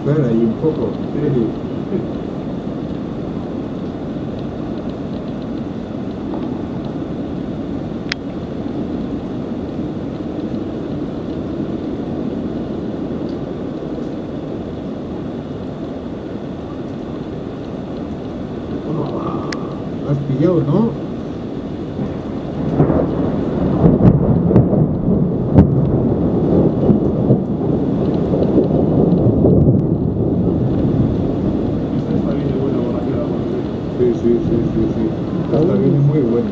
buscar ahí un poco. Sí. Lo has pillado, ¿no? Esta está bien de buena borrachera, por lo que Sí. Esta viene muy buena.